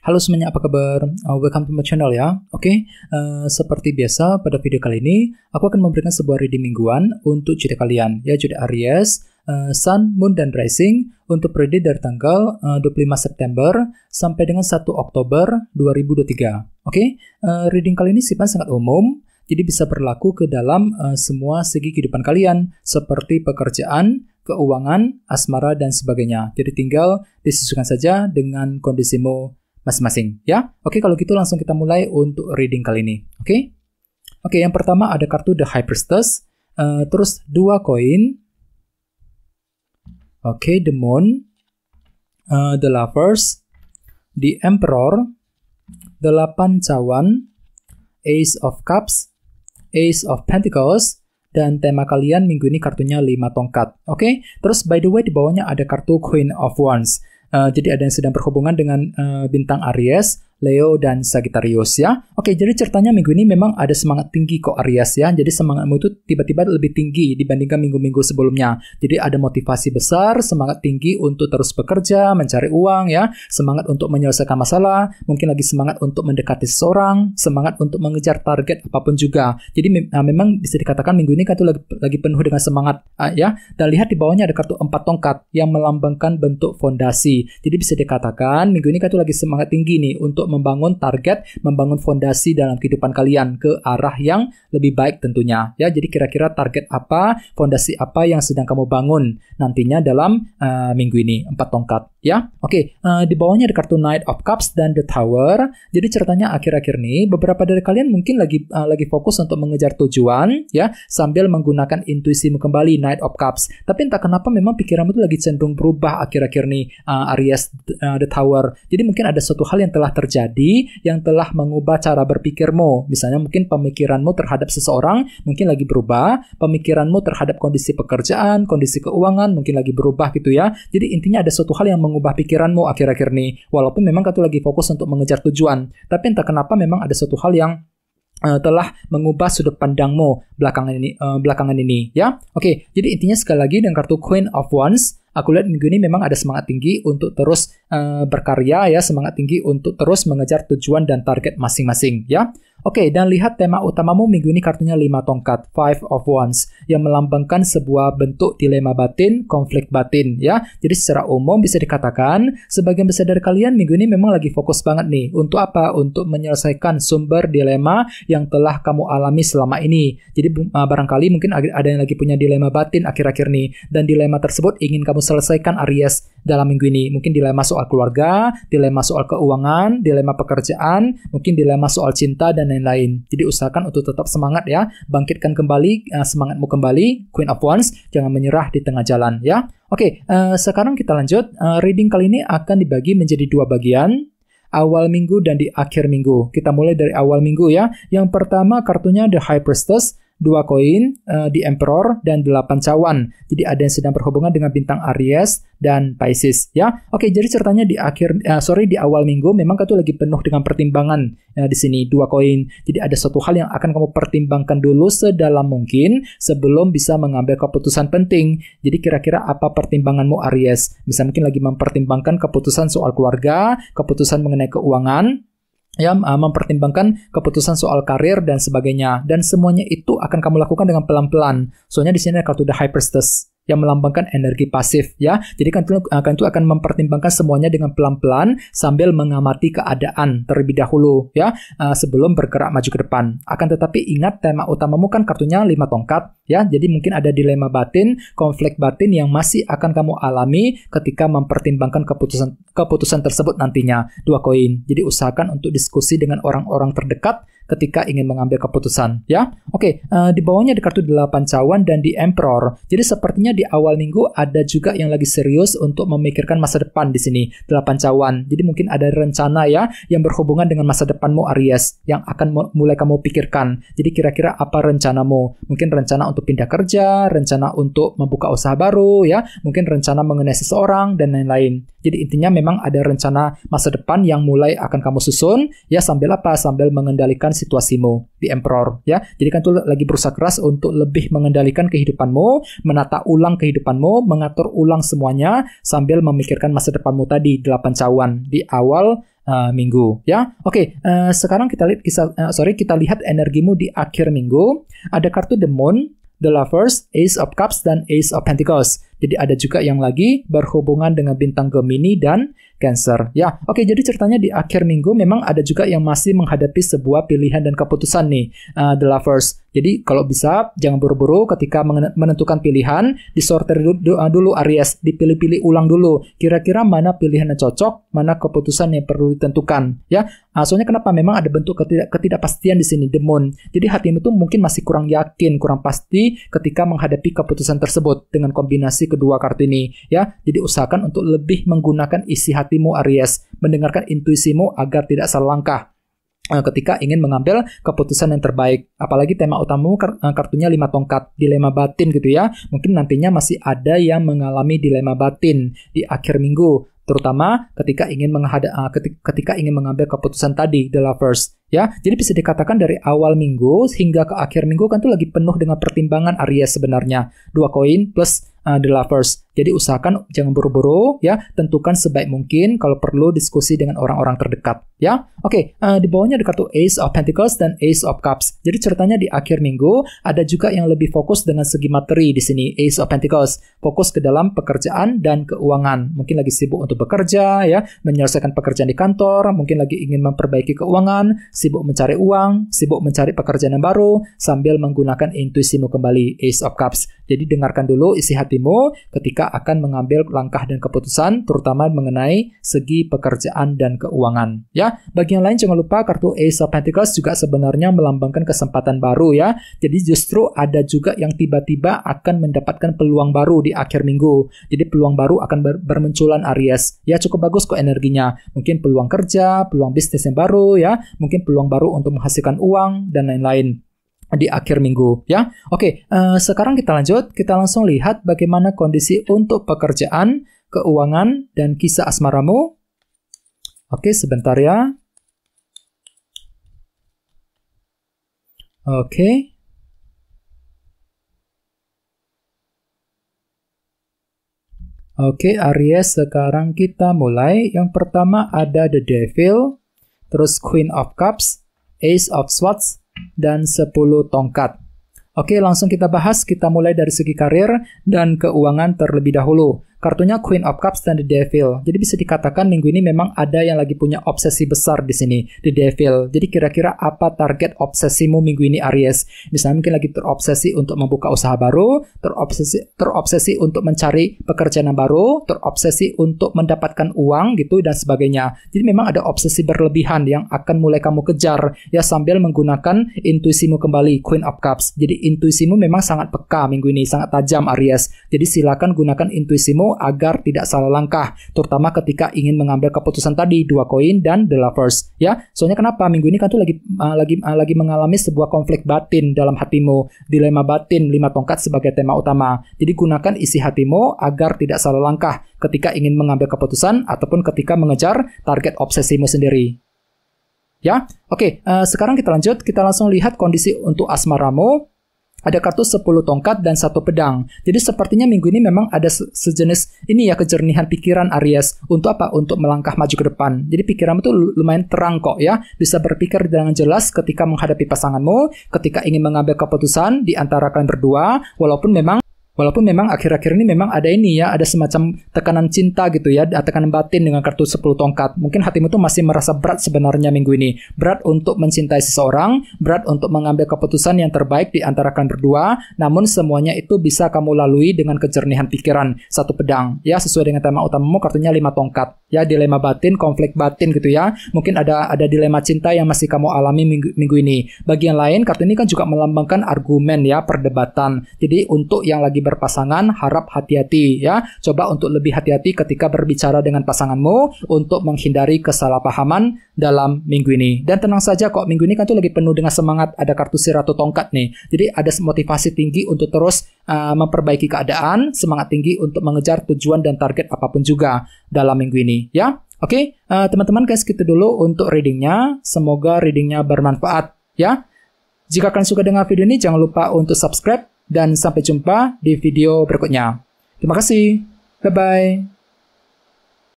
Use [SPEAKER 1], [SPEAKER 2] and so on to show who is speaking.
[SPEAKER 1] Halo semuanya, apa kabar? Welcome to my channel ya. Seperti biasa pada video kali ini aku akan memberikan sebuah reading mingguan untuk zodiak kalian ya, zodiak Aries, Sun, Moon, dan Rising untuk periode dari tanggal 25 September sampai dengan 1 Oktober 2023. Reading kali ini sifatnya sangat umum, jadi bisa berlaku ke dalam semua segi kehidupan kalian seperti pekerjaan, keuangan, asmara, dan sebagainya. Jadi tinggal disesuaikan saja dengan kondisimu masing-masing ya. Kalau gitu langsung kita mulai untuk reading kali ini. Yang pertama ada kartu The High Priestess, terus 2 koin, The Moon, The Lovers, The Emperor, 8 cawan, Ace of Cups, Ace of Pentacles, dan tema kalian minggu ini kartunya 5 tongkat. Terus by the way di bawahnya ada kartu Queen of Wands. Jadi ada yang sedang berhubungan dengan bintang Aries, Leo, dan Sagittarius ya. Jadi ceritanya minggu ini memang ada semangat tinggi kok Aries ya. Jadi semangatmu itu tiba-tiba lebih tinggi dibandingkan minggu-minggu sebelumnya. Jadi ada motivasi besar, semangat tinggi untuk terus bekerja, mencari uang ya, semangat untuk menyelesaikan masalah, mungkin lagi semangat untuk mendekati seseorang, semangat untuk mengejar target apapun juga. Jadi memang bisa dikatakan minggu ini kan itu lagi penuh dengan semangat ya. Dan lihat di bawahnya ada kartu 4 tongkat yang melambangkan bentuk fondasi. Jadi bisa dikatakan minggu ini kan itu lagi semangat tinggi nih untuk membangun target, membangun fondasi dalam kehidupan kalian ke arah yang lebih baik tentunya ya. Jadi kira-kira target apa, fondasi apa yang sedang kamu bangun nantinya dalam minggu ini 4 tongkat ya. Di bawahnya ada kartu Knight of Cups dan The Tower. Jadi ceritanya akhir-akhir ini beberapa dari kalian mungkin lagi fokus untuk mengejar tujuan ya, sambil menggunakan intuisimu kembali, Knight of Cups. Tapi entah kenapa memang pikiranmu itu lagi cenderung berubah akhir-akhir ini, Aries, The Tower. Jadi mungkin ada suatu hal yang telah terjadi yang telah mengubah cara berpikirmu. Misalnya mungkin pemikiranmu terhadap seseorang mungkin lagi berubah, pemikiranmu terhadap kondisi pekerjaan, kondisi keuangan mungkin lagi berubah gitu ya. Jadi intinya ada suatu hal yang mengubah pikiranmu akhir-akhir ini. Walaupun memang kamu lagi fokus untuk mengejar tujuan, tapi entah kenapa memang ada suatu hal yang telah mengubah sudut pandangmu belakangan ini ya. Jadi intinya sekali lagi dengan kartu Queen of Wands, aku lihat minggu ini memang ada semangat tinggi untuk terus berkarya ya, semangat tinggi untuk terus mengejar tujuan dan target masing-masing ya. Dan lihat tema utamamu minggu ini kartunya 5 tongkat, 5 of Wands, yang melambangkan sebuah bentuk dilema batin, konflik batin ya. Jadi secara umum bisa dikatakan sebagian besar dari kalian minggu ini memang lagi fokus banget nih untuk apa? Untuk menyelesaikan sumber dilema yang telah kamu alami selama ini. Jadi barangkali mungkin ada yang lagi punya dilema batin akhir-akhir nih, dan dilema tersebut ingin kamu selesaikan Aries dalam minggu ini. Mungkin dilema soal keluarga, dilema soal keuangan, dilema pekerjaan, mungkin dilema soal cinta dan lain-lain. Jadi usahakan untuk tetap semangat ya, bangkitkan kembali semangatmu kembali, Queen of Wands, jangan menyerah di tengah jalan ya. Sekarang kita lanjut. Reading kali ini akan dibagi menjadi 2 bagian, awal minggu dan di akhir minggu. Kita mulai dari awal minggu ya. Yang pertama kartunya The High Priestess, 2 koin, The Emperor, dan 8 cawan. Jadi ada yang sedang berhubungan dengan bintang Aries dan Pisces ya. Jadi ceritanya di awal minggu memang kamu lagi penuh dengan pertimbangan di sini, 2 koin. Jadi ada suatu hal yang akan kamu pertimbangkan dulu sedalam mungkin sebelum bisa mengambil keputusan penting. Jadi kira-kira apa pertimbanganmu Aries? Bisa mungkin lagi mempertimbangkan keputusan soal keluarga, keputusan mengenai keuangan ya, mempertimbangkan keputusan soal karir dan sebagainya, dan semuanya itu akan kamu lakukan dengan pelan-pelan. Soalnya di sini ada kartu The High Priestess yang melambangkan energi pasif ya. Jadi kan itu akan mempertimbangkan semuanya dengan pelan-pelan sambil mengamati keadaan terlebih dahulu ya, sebelum bergerak maju ke depan. Akan tetapi ingat tema utamamu kan kartunya 5 tongkat ya. Jadi mungkin ada dilema batin, konflik batin yang masih akan kamu alami ketika mempertimbangkan keputusan tersebut nantinya, 2 koin. Jadi usahakan untuk diskusi dengan orang-orang terdekat ketika ingin mengambil keputusan ya. Di bawahnya ada kartu 8 cawan dan The Emperor. Jadi sepertinya di awal minggu ada juga yang lagi serius untuk memikirkan masa depan di sini, 8 cawan. Jadi mungkin ada rencana ya yang berhubungan dengan masa depanmu Aries yang akan mulai kamu pikirkan. Jadi kira-kira apa rencanamu? Mungkin rencana untuk pindah kerja, rencana untuk membuka usaha baru ya, mungkin rencana mengenai seseorang dan lain-lain. Jadi intinya memang ada rencana masa depan yang mulai akan kamu susun ya, sambil apa? Sambil mengendalikan situasimu di Emperor ya. Jadi kan tuh lagi berusaha keras untuk lebih mengendalikan kehidupanmu, menata ulang kehidupanmu, mengatur ulang semuanya sambil memikirkan masa depanmu tadi, 8 cawan di awal minggu ya. Oke, sekarang kita lihat energimu di akhir minggu. Ada kartu The Moon, The Lovers, Ace of Cups, dan Ace of Pentacles. Jadi ada juga yang lagi berhubungan dengan bintang Gemini dan Cancer. Ya, oke, jadi ceritanya di akhir minggu memang ada juga yang masih menghadapi sebuah pilihan dan keputusan nih, The Lovers. Jadi kalau bisa jangan buru-buru ketika menentukan pilihan, disortir dulu Aries, dipilih-pilih ulang dulu. Kira-kira mana pilihan yang cocok, mana keputusan yang perlu ditentukan. Ya, soalnya kenapa? Memang ada bentuk ketidakpastian di sini, The Moon. Jadi hatimu tuh mungkin masih kurang yakin, kurang pasti ketika menghadapi keputusan tersebut dengan kombinasi kedua kartu ini. Ya, jadi usahakan untuk lebih menggunakan isi hatimu Aries, mendengarkan intuisimu agar tidak salah langkah ketika ingin mengambil keputusan yang terbaik. Apalagi tema utamamu kartunya 5 tongkat, dilema batin gitu ya. Mungkin nantinya masih ada yang mengalami dilema batin di akhir minggu, terutama ketika ingin mengambil keputusan tadi, The Lovers. Ya, jadi bisa dikatakan dari awal minggu hingga ke akhir minggu kan tuh lagi penuh dengan pertimbangan Aries sebenarnya. 2 koin plus The Lovers. Jadi usahakan jangan buru-buru ya, tentukan sebaik mungkin, kalau perlu diskusi dengan orang-orang terdekat ya. Oke, di bawahnya ada kartu Ace of Pentacles dan Ace of Cups. Jadi ceritanya di akhir minggu ada juga yang lebih fokus dengan segi materi di sini, Ace of Pentacles, fokus ke dalam pekerjaan dan keuangan. Mungkin lagi sibuk untuk bekerja ya, menyelesaikan pekerjaan di kantor, mungkin lagi ingin memperbaiki keuangan, sibuk mencari uang, sibuk mencari pekerjaan yang baru sambil menggunakan intuisimu kembali, Ace of Cups. Jadi dengarkan dulu isi hatimu ketika akan mengambil langkah dan keputusan, terutama mengenai segi pekerjaan dan keuangan. Ya, bagi yang lain jangan lupa kartu Ace of Pentacles juga sebenarnya melambangkan kesempatan baru ya. Jadi justru ada juga yang tiba-tiba akan mendapatkan peluang baru di akhir minggu. Jadi peluang baru akan bermunculan Aries. Ya, cukup bagus kok energinya. Mungkin peluang kerja, peluang bisnis yang baru ya, mungkin peluang baru untuk menghasilkan uang dan lain-lain di akhir minggu ya. Oke, sekarang kita langsung lihat bagaimana kondisi untuk pekerjaan, keuangan, dan kisah asmaramu. Oke, sebentar ya. Oke. Oke, Aries, sekarang kita mulai. Yang pertama ada The Devil, terus Queen of Cups, Ace of Swords, dan 10 tongkat. Oke, langsung kita bahas. Kita mulai dari segi karir dan keuangan terlebih dahulu. Kartunya Queen of Cups dan The Devil. Jadi bisa dikatakan minggu ini memang ada yang lagi punya obsesi besar di sini, The Devil. Jadi kira-kira apa target obsesimu minggu ini Aries? Misalnya mungkin lagi terobsesi untuk membuka usaha baru, terobsesi untuk mencari pekerjaan yang baru, terobsesi untuk mendapatkan uang gitu dan sebagainya. Jadi memang ada obsesi berlebihan yang akan mulai kamu kejar ya sambil menggunakan intuisimu kembali, Queen of Cups. Jadi intuisimu memang sangat peka minggu ini, sangat tajam Aries. Jadi silakan gunakan intuisimu agar tidak salah langkah, terutama ketika ingin mengambil keputusan tadi, 2 koin dan The Lovers ya. Soalnya kenapa? Minggu ini kan tuh lagi mengalami sebuah konflik batin dalam hatimu, dilema batin, 5 tongkat sebagai tema utama. Jadi gunakan isi hatimu agar tidak salah langkah ketika ingin mengambil keputusan ataupun ketika mengejar target obsesimu sendiri. Ya. Oke, sekarang kita langsung lihat kondisi untuk asmaramu. Ada kartu 10 tongkat dan 1 pedang. Jadi sepertinya minggu ini memang ada sejenis ini ya, kejernihan pikiran Aries. Untuk apa? Untuk melangkah maju ke depan. Jadi pikiranmu tuh lumayan terang kok ya. Bisa berpikir dengan jelas ketika menghadapi pasanganmu, ketika ingin mengambil keputusan di antara kalian berdua, walaupun memang akhir-akhir ini memang ada ini ya, ada semacam tekanan cinta gitu ya, tekanan batin dengan kartu 10 tongkat. Mungkin hatimu tuh masih merasa berat sebenarnya minggu ini. Berat untuk mencintai seseorang, berat untuk mengambil keputusan yang terbaik di antara kalian berdua, namun semuanya itu bisa kamu lalui dengan kejernihan pikiran. 1 pedang, ya sesuai dengan tema utamamu, kartunya 5 tongkat. Ya, dilema batin, konflik batin gitu ya. Mungkin ada dilema cinta yang masih kamu alami minggu ini. Bagi yang lain, kartu ini kan juga melambangkan argumen ya, perdebatan. Jadi untuk yang lagi berpasangan, harap hati-hati ya. Coba untuk lebih hati-hati ketika berbicara dengan pasanganmu untuk menghindari kesalahpahaman dalam minggu ini. Dan tenang saja kok, minggu ini kan tuh lagi penuh dengan semangat. Ada kartu si Ratu Tongkat nih. Jadi ada motivasi tinggi untuk terus memperbaiki keadaan, semangat tinggi untuk mengejar tujuan dan target apapun juga dalam minggu ini ya. Oke, teman-teman guys, gitu dulu untuk readingnya. Semoga readingnya bermanfaat ya. Jika kalian suka dengan video ini, jangan lupa untuk subscribe. Dan sampai jumpa di video berikutnya. Terima kasih. Bye-bye.